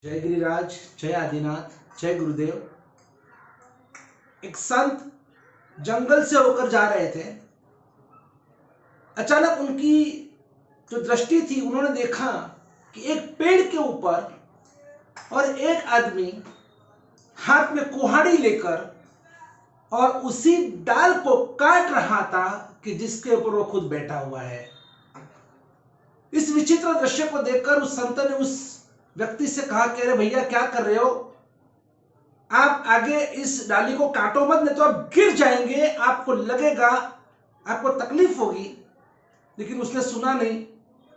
जय गिरिराज, जय आदिनाथ, जय गुरुदेव। एक संत जंगल से होकर जा रहे थे। अचानक उनकी जो दृष्टि थी, उन्होंने देखा कि एक पेड़ के ऊपर और एक आदमी हाथ में कुल्हाड़ी लेकर और उसी डाल को काट रहा था कि जिसके ऊपर वो खुद बैठा हुआ है। इस विचित्र दृश्य को देखकर उस संत ने उस व्यक्ति से कहा कि अरे भैया, क्या कर रहे हो? आप आगे इस डाली को काटो मत, नहीं तो आप गिर जाएंगे, आपको लगेगा, आपको तकलीफ होगी। लेकिन उसने सुना नहीं।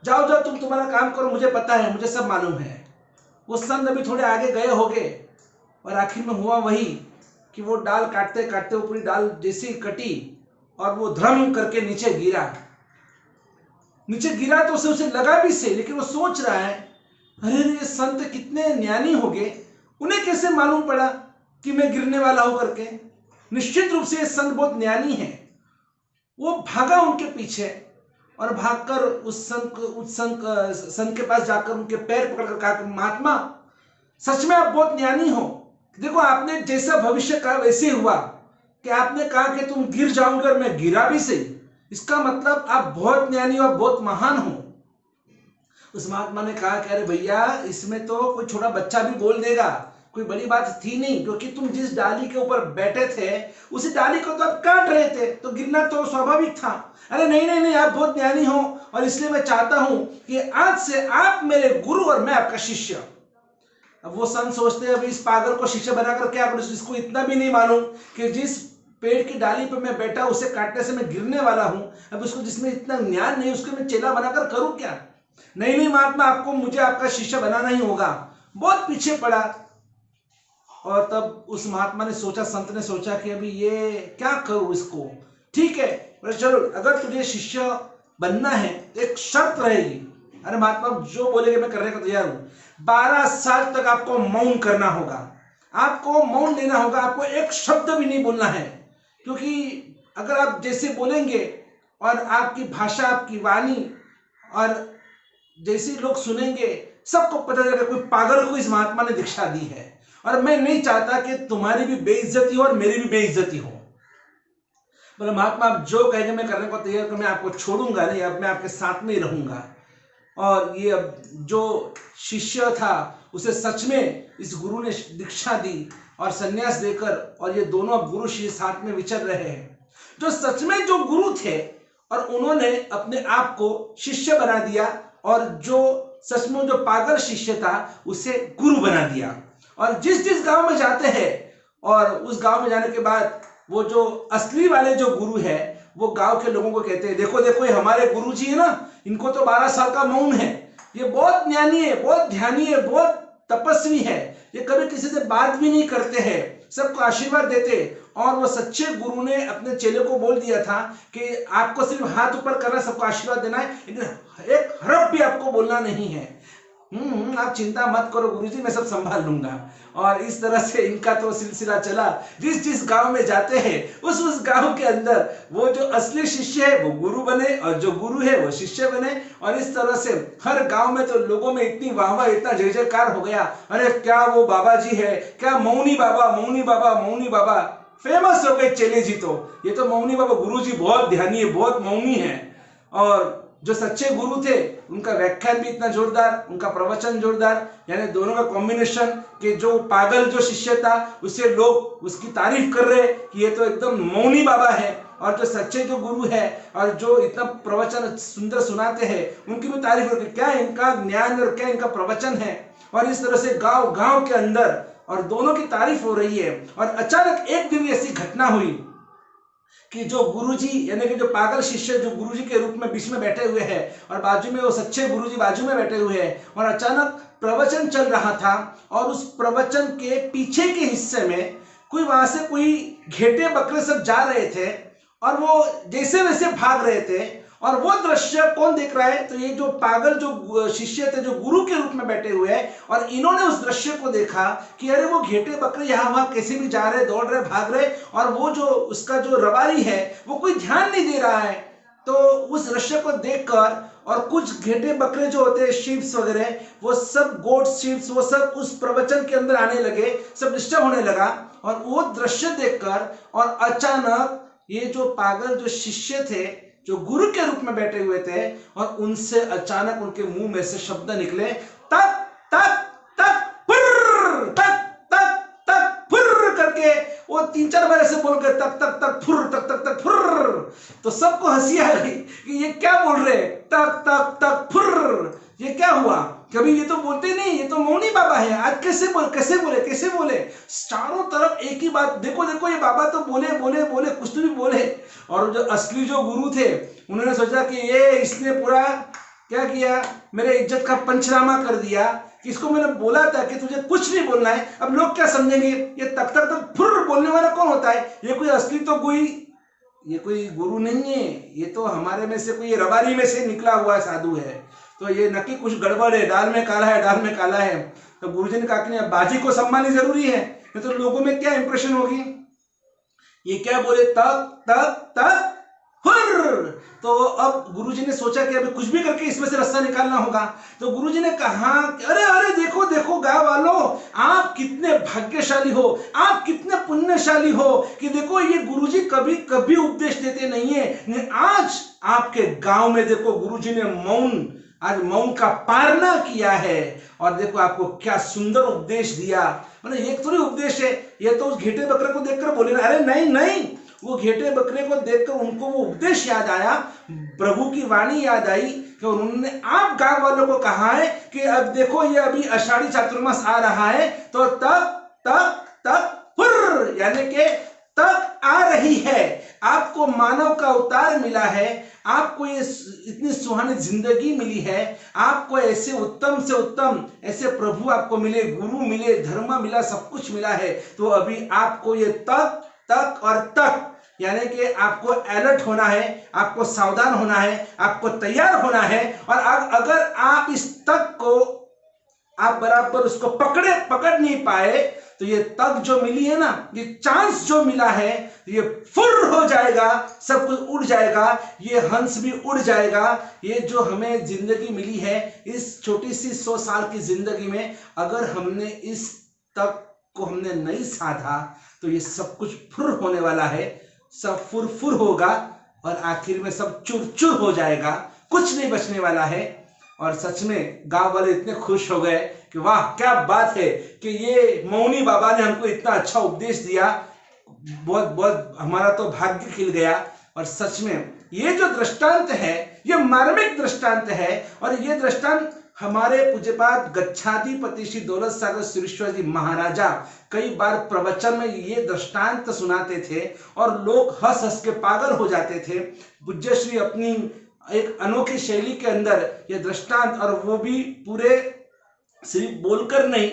जाओ जाओ, तुम तुम्हारा काम करो, मुझे पता है, मुझे सब मालूम है। वो संत अभी थोड़े आगे गए होंगे और आखिर में हुआ वही कि वो डाल काटते काटते वो पूरी डाल जैसी कटी और वो धड़म करके नीचे गिरा। नीचे गिरा तो उसे लगा भी से, लेकिन वो सोच रहा है, अरे ये संत कितने ज्ञानी हो गए, उन्हें कैसे मालूम पड़ा कि मैं गिरने वाला हूं करके। निश्चित रूप से ये संत बहुत ज्ञानी है। वो भागा उनके पीछे और भागकर उस संत के पास जाकर उनके पैर पकड़कर कहा, महात्मा, सच में आप बहुत ज्ञानी हो। देखो, आपने जैसा भविष्य कहा वैसे हुआ कि आपने कहा कि तुम गिर जाओगे और मैं गिरा भी सही। इसका मतलब आप बहुत ज्ञानी हो, आप बहुत महान हो। उस महात्मा ने कहा कि अरे भैया, इसमें तो कोई छोटा बच्चा भी बोल देगा, कोई बड़ी बात थी नहीं, क्योंकि तुम जिस डाली के ऊपर बैठे थे उसी डाली को तो आप काट रहे थे, तो गिरना तो स्वाभाविक था। अरे नहीं नहीं नहीं, आप बहुत ज्ञानी हो और इसलिए मैं चाहता हूं कि आज से आप मेरे गुरु और मैं आपका शिष्य। अब वो संत सोचते हैं, अभी इस पागल को शिष्य बनाकर क्या करूं? इसको इतना भी नहीं मालूम कि जिस पेड़ की डाली पर मैं बैठा उसे काटने से मैं गिरने वाला हूं। अब उसको, जिसमें इतना ज्ञान नहीं, उसको मैं चेला बनाकर करूं क्या? नहीं नहीं महात्मा, आपको मुझे आपका शिष्य बनाना ही होगा। बहुत पीछे पड़ा। और तब उस महात्मा ने सोचा, संत ने सोचा कि अभी ये क्या करूं इसको। ठीक है, चलो, अगर तुझे शिष्य बनना है तो एक शर्त रहेगी। अरे महात्मा, जो बोलेगे मैं करने को तैयार हूं। 12 साल तक आपको मौन करना होगा, आपको मौन लेना होगा, आपको एक शब्द भी नहीं बोलना है। क्योंकि अगर आप जैसे बोलेंगे और आपकी भाषा, आपकी वाणी और जैसे लोग सुनेंगे, सबको पता चलेगा कोई पागल को इस महात्मा ने दीक्षा दी है। और मैं नहीं चाहता कि तुम्हारी भी बेइज्जती हो और मेरी भी बेइज्जती हो। बोले, महात्मा, आप जो कहेंगे मैं करने को तैयार हूं, मैं आपको छोड़ूंगा नहीं, अब मैं आपके साथ में ही रहूंगा। और ये अब जो शिष्य था उसे सच में इस गुरु ने दीक्षा दी और संन्यास देकर, और ये दोनों गुरु शिष्य साथ में विचर रहे हैं। जो सच में जो गुरु थे और उन्होंने अपने आप को शिष्य बना दिया, और जो सचमुच जो पागल शिष्य था उसे गुरु बना दिया। और जिस जिस गांव में जाते हैं और उस गांव में जाने के बाद वो जो असली वाले जो गुरु है वो गांव के लोगों को कहते हैं, देखो देखो, ये हमारे गुरु जी है ना, इनको तो 12 साल का मौन है, ये बहुत ज्ञानी है, बहुत ध्यानी है, बहुत तपस्वी है, ये कभी किसी से बात भी नहीं करते हैं, सबको आशीर्वाद देते। और वो सच्चे गुरु ने अपने चेले को बोल दिया था कि आपको सिर्फ हाथ ऊपर करना, सबको आशीर्वाद देना है, लेकिन एक हरफ भी आपको बोलना नहीं है। आप चिंता मत करो गुरुजी, मैं सब संभाल लूंगा। और इस तरह से इनका तो सिलसिला चला। जिस जिस गांव में जाते हैं उस गांव के अंदर वो जो असली शिष्य है वो गुरु बने और जो गुरु है वो शिष्य बने। और इस तरह से हर गांव में तो लोगों में इतनी वाहवाह, इतना जय जयकार हो गया, अरे क्या वो बाबा जी है, क्या मौनी बाबा, मौनी बाबा, मौनी बाबा, फेमस हो गए चेले जी। तो ये तो मौनी बाबा, गुरु जी बहुत ध्यानी है, बहुत मौनी है। और जो सच्चे गुरु थे उनका व्याख्यान भी इतना जोरदार, उनका प्रवचन जोरदार, यानी दोनों का कॉम्बिनेशन कि जो पागल जो शिष्य था उससे लोग उसकी तारीफ कर रहे कि ये तो एकदम मौनी बाबा है, और जो सच्चे जो गुरु है और जो इतना प्रवचन सुंदर सुनाते हैं उनकी भी तारीफ करके, क्या इनका ज्ञान और क्या इनका प्रवचन है। और इस तरह से गांव गांव के अंदर और दोनों की तारीफ हो रही है। और अचानक एक दिन ऐसी घटना हुई कि जो गुरुजी, यानी कि जो पागल शिष्य जो गुरुजी के रूप में बीच में बैठे हुए हैं और बाजू में वो सच्चे गुरुजी बाजू में बैठे हुए हैं, और अचानक प्रवचन चल रहा था और उस प्रवचन के पीछे के हिस्से में कोई वहां से कोई घेटे बकरे सब जा रहे थे और वो जैसे वैसे भाग रहे थे। और वो दृश्य कौन देख रहा है? तो ये जो पागल जो शिष्य थे जो गुरु के रूप में बैठे हुए हैं, और इन्होंने उस दृश्य को देखा कि अरे वो घेटे बकरे यहाँ वहां कैसे भी जा रहे, दौड़ रहे, भाग रहे, और वो जो उसका जो रबारी है वो कोई ध्यान नहीं दे रहा है। तो उस दृश्य को देखकर और कुछ घेटे बकरे जो होते हैं शीप्स वगैरह, वो सब गोट शीप्स वो सब उस प्रवचन के अंदर आने लगे, सब डिस्टर्ब होने लगा। और वो दृश्य देखकर और अचानक ये जो पागल जो शिष्य थे जो गुरु के रूप में बैठे हुए थे, और उनसे अचानक उनके मुंह में से शब्द निकले, तक तक तक फुर्र, तक तक तक फुर्र करके वो 3-4 बार ऐसे बोल गए, तक तक तक फुर्र, तक तक तक फुर्र। तो सबको हंसी आ गई कि ये क्या बोल रहे, तक तक तक फुर्र, ये क्या हुआ? कभी ये तो बोलते नहीं, ये तो मौनी बाबा है, आज कैसे बोले? चारों तरफ एक ही बात, देखो देखो ये बाबा तो बोले कुछ तो भी बोले। और जो असली जो गुरु थे उन्होंने सोचा कि ये इसने पूरा क्या किया, मेरे इज्जत का पंचनामा कर दिया, कि इसको मैंने बोला था कि तुझे कुछ नहीं बोलना है, अब लोग क्या समझेंगे, ये तक तक तक फुर्र बोलने वाला कौन होता है? ये कोई असली तो ये कोई गुरु नहीं है, ये तो हमारे में से कोई रबारी में से निकला हुआ साधु है, तो ये नक्की कुछ गड़बड़ है, दाल में काला है। तो गुरुजी ने कहा कि नहीं, बाजी को सम्मानना जरूरी है, नहीं तो लोगों में क्या इंप्रेशन होगी। ये क्या बोले, तक तक तक फुर्र। तो अब गुरुजी ने सोचा कि अभी कुछ भी करके इसमें से रास्ता निकालना होगा। तो गुरुजी ने कहा, अरे अरे देखो देखो गांव वालों, आप कितने भाग्यशाली हो, आप कितने पुण्यशाली हो कि देखो ये गुरुजी कभी कभी उपदेश देते नहीं है, आज आपके गांव में देखो गुरुजी ने मौन का पालना किया है, और देखो आपको क्या सुंदर उपदेश दिया। मतलब एक थोड़ी उपदेश है, ये तो उस घेटे बकरे को देखकर बोले ना, अरे नहीं, वो घेटे बकरे को देखकर उनको वो उपदेश याद आया, प्रभु की वाणी याद आई कि उन्होंने आप गांव वालों को कहा है कि अब देखो ये अभी आषाढ़ी चातुर्मास आ रहा है, तो तक फुर्र, यानी कि तक आ रही है, आपको मानव का अवतार मिला है, आपको ये इतनी सुहानी जिंदगी मिली है, आपको ऐसे उत्तम से उत्तम ऐसे प्रभु आपको मिले, गुरु मिले, धर्म मिला, सब कुछ मिला है, तो अभी आपको ये तक और तक, यानी कि आपको अलर्ट होना है, आपको सावधान होना है, आपको तैयार होना है। और अगर आप इस तक को आप बराबर उसको पकड़ नहीं पाए, तो ये तक जो मिली है ना, ये चांस जो मिला है, ये फुर्र हो जाएगा, सब कुछ उड़ जाएगा, ये हंस भी उड़ जाएगा। ये जो हमें जिंदगी मिली है, इस छोटी सी 100 साल की जिंदगी में, अगर हमने इस तक को हमने नहीं साधा, तो ये सब कुछ फुर्र होने वाला है, सब फुर होगा, और आखिर में सब चुर हो जाएगा, कुछ नहीं बचने वाला है। और सच में गांव वाले इतने खुश हो गए कि वाह क्या बात है कि ये मौनी बाबा ने हमको इतना अच्छा उपदेश दिया, बहुत बहुत हमारा तो भाग्य खिल गया। और सच में ये जो दृष्टांत है, ये मार्मिक दृष्टांत है, और ये दृष्टांत हमारे पूज्यपाद गच्छाधिपति श्री दौलत सागर सुरेश्वर जी महाराजा कई बार प्रवचन में ये दृष्टांत सुनाते थे, और लोग हंस हंस के पागल हो जाते थे। पूज्य श्री अपनी एक अनोखी शैली के अंदर ये दृष्टांत, और वो भी पूरे सिर्फ बोलकर नहीं,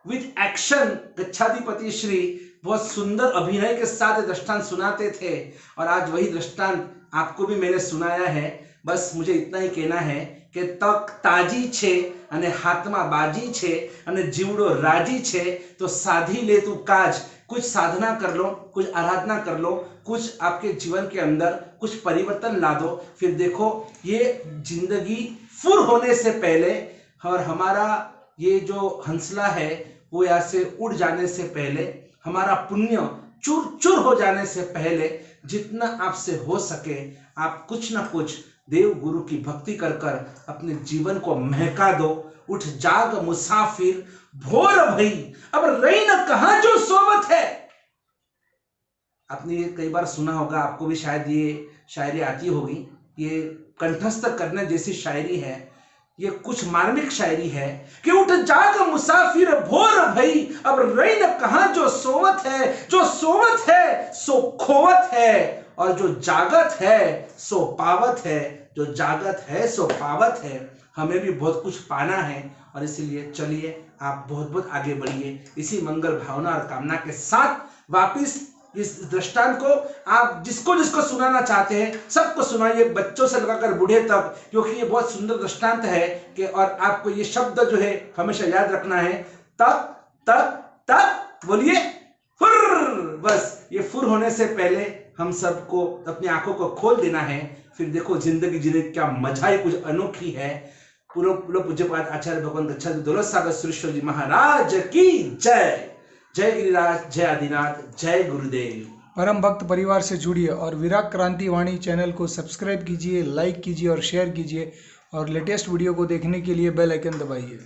विद एक्शन, गच्छाधिपति श्री बहुत सुंदर अभिनय के साथ ये दृष्टांत सुनाते थे। और आज वही दृष्टांत आपको भी मैंने सुनाया है। बस मुझे इतना ही कहना है કે તક તાજી છે અને હાથમાં બાજી છે અને જીવડો રાજી છે, તો સાધી ले तू काज, कुछ साधना कर लो, कुछ आराधना कर लो, कुछ आपके जीवन के अंदर कुछ परिवर्तन ला दो, फिर देखो ये जिंदगी फुर होने से पहले, और हमारा ये जो हंसला है वो यहाँ से उड़ जाने से पहले, हमारा पुण्य चूर चूर हो जाने से पहले, जितना आपसे हो सके आप कुछ ना कुछ देव गुरु की भक्ति कर कर अपने जीवन को महका दो। उठ जाग मुसाफिर भोर भई, अब रही न कहां जो सोवत है। आपने ये कई बार सुना होगा, आपको भी शायद ये शायरी आती होगी, ये कंठस्थ करने जैसी शायरी है, ये कुछ मार्मिक शायरी है कि उठ जाग मुसाफिर भोर भई, अब रही न कहां जो सोवत है, जो सोवत है सो खोवत है, और जो जागत है सो पावत है, जो जागत है सो पावत है। हमें भी बहुत कुछ पाना है, और इसीलिए चलिए आप बहुत बहुत आगे बढ़िए। इसी मंगल भावना और कामना के साथ वापिस इस दृष्टांत को आप जिसको जिसको सुनाना चाहते हैं सबको सुनाइए, बच्चों से लगाकर बूढ़े तक, क्योंकि ये बहुत सुंदर दृष्टांत है कि, और आपको ये शब्द जो है हमेशा याद रखना है, तक तक तक बोलिए फुर। बस ये फुर होने से पहले हम सबको अपनी आंखों को खोल देना है, फिर देखो जिंदगी जीने की क्या मजा ही कुछ अनोखी है। पूर्ण पूज्यपाद आचार्य भगवान दक्षाद दौलत सागर सुरेश्वर जी महाराज की जय। जय गिरिराज, जय आदिनाथ, जय गुरुदेव। परम भक्त परिवार से जुड़िए और विराग क्रांति वाणी चैनल को सब्सक्राइब कीजिए, लाइक कीजिए और शेयर कीजिए और लेटेस्ट वीडियो को देखने के लिए बेल आइकन दबाइए।